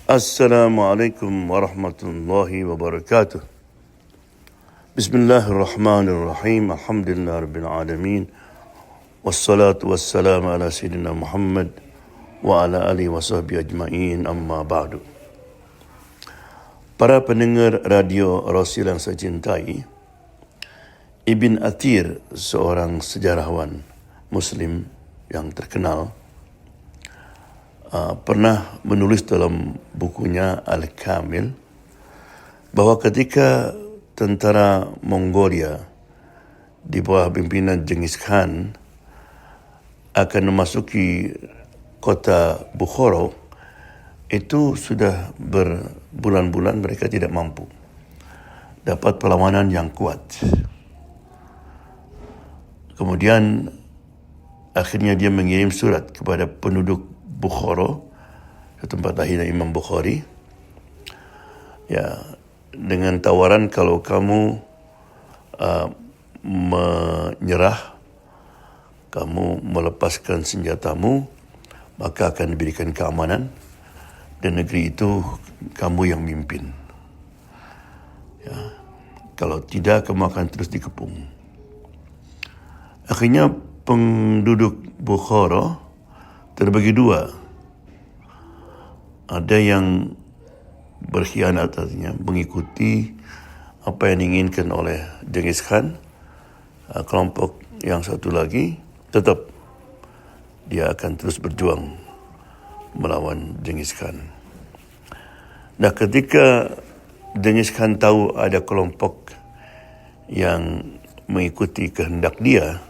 Assalamualaikum warahmatullahi wabarakatuh. Bismillahirrahmanirrahim. Alhamdulillah rabbil alamin. Wassalatu wassalamu ala sayyidina Muhammad wa ala alihi wa sahbihi ajma'in, amma ba'du. Para pendengar radio Rasul yang saya cintai, Ibn Athir, seorang sejarawan Muslim yang terkenal, pernah menulis dalam bukunya Al-Kamil bahawa ketika tentara Mongolia di bawah pimpinan Genghis Khan akan memasuki kota Bukhara, itu sudah berbulan-bulan mereka tidak mampu dapat perlawanan yang kuat. Kemudian akhirnya dia mengirim surat kepada penduduk Bukhara, tempat lahirnya Imam Bukhari, dengan tawaran kalau kamu menyerah, kamu melepaskan senjatamu, maka akan diberikan keamanan dan negeri itu kamu yang mimpin. Kalau tidak, kamu akan terus dikepung. Akhirnya penduduk Bukhara terbagi dua. Ada yang berkhianat, artinya mengikuti apa yang diinginkan oleh Genghis Khan. Kelompok yang satu lagi tetap dia akan terus berjuang melawan Genghis Khan. Nah, ketika Genghis Khan tahu ada kelompok yang mengikuti kehendak dia,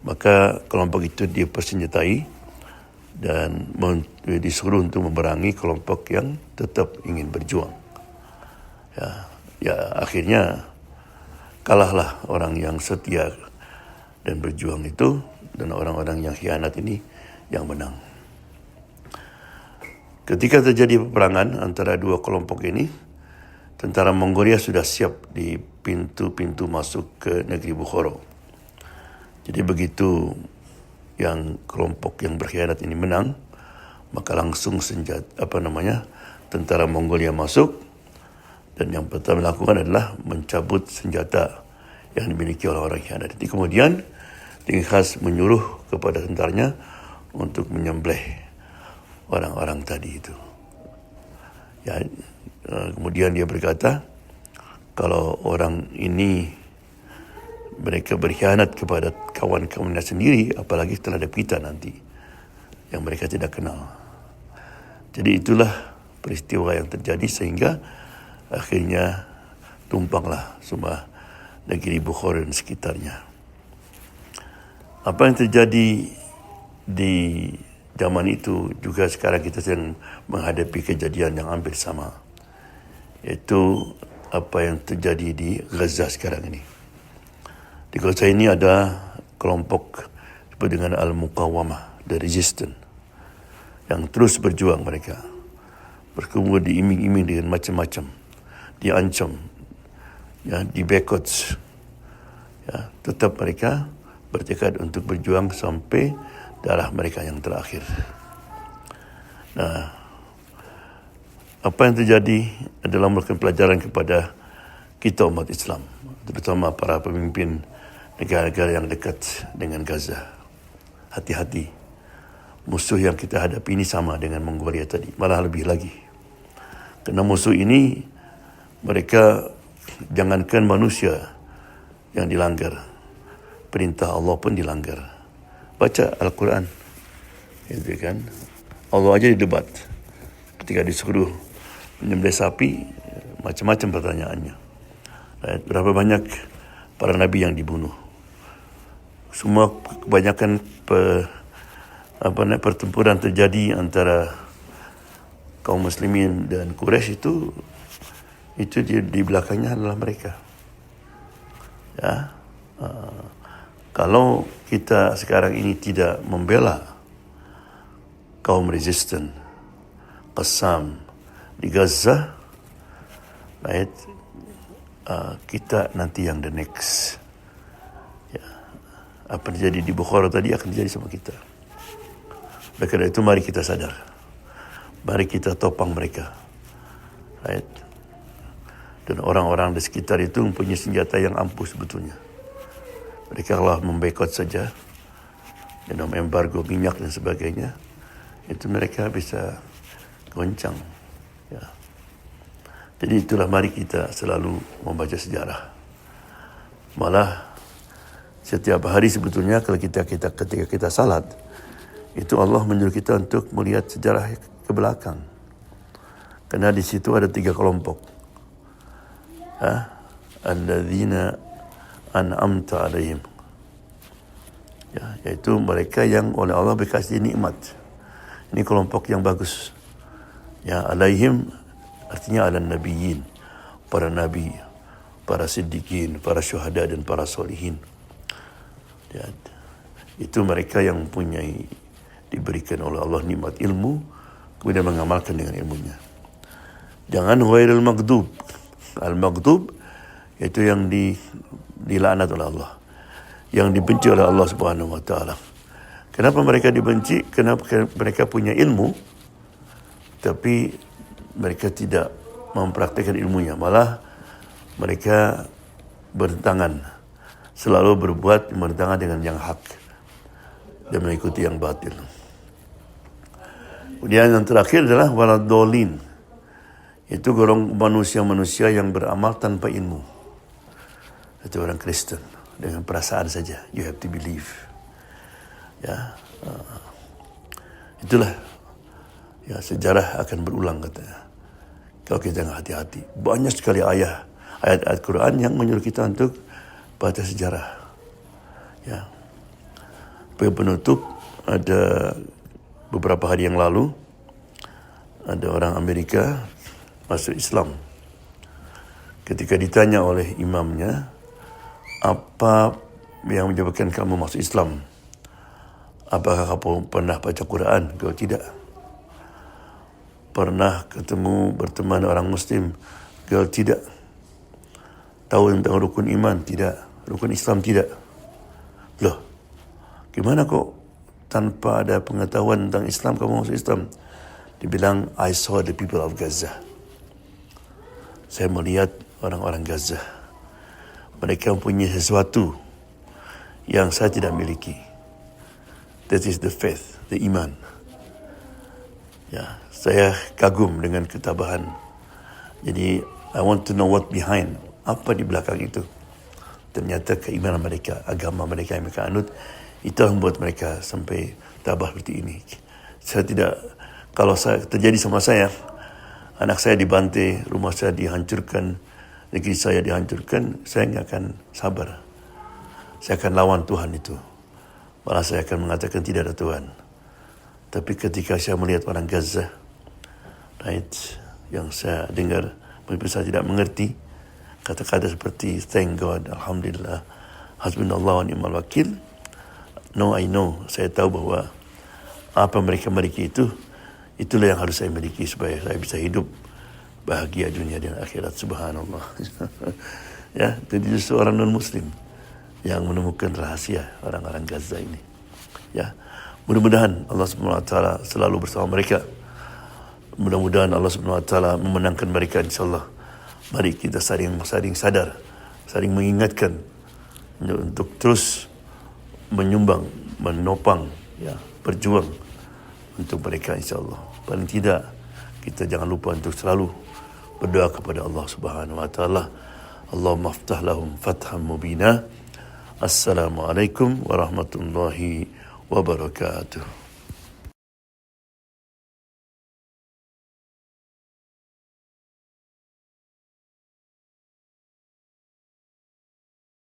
maka kelompok itu dia persenjatai dan disuruh untuk memerangi kelompok yang tetap ingin berjuang. Akhirnya kalahlah orang yang setia dan berjuang itu, dan orang-orang yang khianat ini yang menang. Ketika terjadi peperangan antara dua kelompok ini, tentara Mongolia sudah siap di pintu-pintu masuk ke negeri Bukhara. Jadi begitu yang kelompok yang berkhianat ini menang, maka langsung tentara Mongolia masuk, dan yang pertama dilakukan adalah mencabut senjata yang dimiliki oleh orang khianat. Jadi kemudian Genghis Khan menyuruh kepada tentaranya untuk menyembelih orang-orang tadi itu. Kemudian dia berkata, kalau orang ini mereka berkhianat kepada kawan-kawannya sendiri, apalagi terhadap kita nanti yang mereka tidak kenal. Jadi itulah peristiwa yang terjadi sehingga akhirnya tumpanglah semua negeri Bukhara dan sekitarnya. Apa yang terjadi di zaman itu juga sekarang kita sedang menghadapi kejadian yang hampir sama, yaitu apa yang terjadi di Gaza sekarang ini. Di Gaza ini ada kelompok disebut dengan Al-Muqawamah, the resistant, yang terus berjuang mereka. Berkumpul diiming-iming dengan macam-macam, diancam, di boycott. Tetap mereka bertekad untuk berjuang sampai darah mereka yang terakhir. Nah, apa yang terjadi adalah merupakan pelajaran kepada kita umat Islam, terutama para pemimpin negara-negara yang dekat dengan Gaza. Hati-hati, musuh yang kita hadapi ini sama dengan Mongolia tadi, malah lebih lagi. Kerana musuh ini, mereka jangankan manusia yang dilanggar, perintah Allah pun dilanggar. Baca Al-Quran, gitu kan? Allah aja didebat ketika disuruh menyembelih sapi, macam-macam pertanyaannya. Berapa banyak para nabi yang dibunuh? Semua kebanyakan pertempuran terjadi antara kaum muslimin dan Quraisy itu di belakangnya adalah mereka. Kalau kita sekarang ini tidak membela kaum resisten Qassam di Gaza, kita nanti yang the next. Apa yang terjadi di Bukhara tadi akan terjadi sama kita. Oleh kerana itu mari kita sadar Mari kita topang mereka. Right? Dan orang-orang di sekitar itu mempunyai senjata yang ampuh sebetulnya. Mereka kalau memboikot saja, dalam embargo minyak dan sebagainya, itu mereka bisa goncang. Ya. Jadi itulah mari kita selalu membaca sejarah. Malah setiap hari sebetulnya ketika kita salat, itu Allah menyuruh kita untuk melihat sejarah ke belakang. Karena di situ ada 3 kelompok. Alladzina an'amta alaihim. Ya, yaitu mereka yang oleh Allah dikasih nikmat. Ini kelompok yang bagus. Ya, alaihim artinya ala nabiyyin, para nabi, para siddiqin, para syuhada dan para solihin. Ya, itu mereka yang mempunyai diberikan oleh Allah nikmat ilmu, kemudian mengamalkan dengan ilmunya. Jangan ghairil maghdub. Al-maghdub itu yang dilaknat oleh Allah, yang dibenci oleh Allah Subhanahu wa taala. Kenapa mereka dibenci? Kenapa mereka punya ilmu tapi mereka tidak mempraktikkan ilmunya, malah mereka bertentangan, selalu berbuat bertentangan dengan yang hak dan mengikuti yang batil. Kemudian yang terakhir adalah waladolin. Itu golongan manusia-manusia yang beramal tanpa ilmu. Itu orang Kristen dengan perasaan saja. You have to believe. Ya, itulah. Ya, sejarah akan berulang katanya. Kalau kita jangan hati-hati. Banyak sekali ayat-ayat Quran yang menyuruh kita untuk baca sejarah. Ya. Penutup ada beberapa hari yang lalu ada orang Amerika masuk Islam. Ketika ditanya oleh imamnya, apa yang menyebabkan kamu masuk Islam? Apakah kamu pernah baca Quran? Kalau tidak. Pernah berteman orang Muslim? Kalau tidak. Tahu tentang rukun iman? Tidak. Rukun Islam? Tidak. Loh, gimana kok tanpa ada pengetahuan tentang Islam kamu masuk Islam? Dibilang, I saw the people of Gaza. Saya melihat orang-orang Gaza. Mereka mempunyai sesuatu yang saya tidak miliki. That is the faith, the iman. Ya, saya kagum dengan ketabahan. Jadi, I want to know what behind. Apa di belakang itu? Ternyata keimanan mereka, agama mereka yang mereka anut, itu yang membuat mereka sampai tabah seperti ini. Saya tidak, kalau terjadi sama saya, anak saya dibantai, rumah saya dihancurkan, negeri saya dihancurkan, saya tidak akan sabar. Saya akan lawan Tuhan itu. Malah saya akan mengatakan tidak ada Tuhan. Tapi ketika saya melihat orang Gaza, right, yang saya dengar, mungkin saya tidak mengerti, kata-kata seperti thank God, Alhamdulillah, hasbunallah wa ni'mal wakil. No, I know. Saya tahu bahwa apa mereka miliki itulah yang harus saya miliki supaya saya bisa hidup bahagia dunia dan akhirat. Subhanallah. Ya, jadi seorang non-Muslim yang menemukan rahasia orang-orang Gaza ini. Ya, mudah-mudahan Allah Subhanahu Wa Taala selalu bersama mereka. Mudah-mudahan Allah Subhanahu Wa Taala memenangkan mereka, insyaallah. Mari kita saling sadar, saling mengingatkan untuk terus menyumbang, menopang, ya, berjuang untuk mereka, insyaallah. Paling tidak kita jangan lupa untuk selalu berdoa kepada Allah Subhanahu wa taala. Allahumma aftah lahum fatham mubina. Assalamualaikum warahmatullahi wabarakatuh.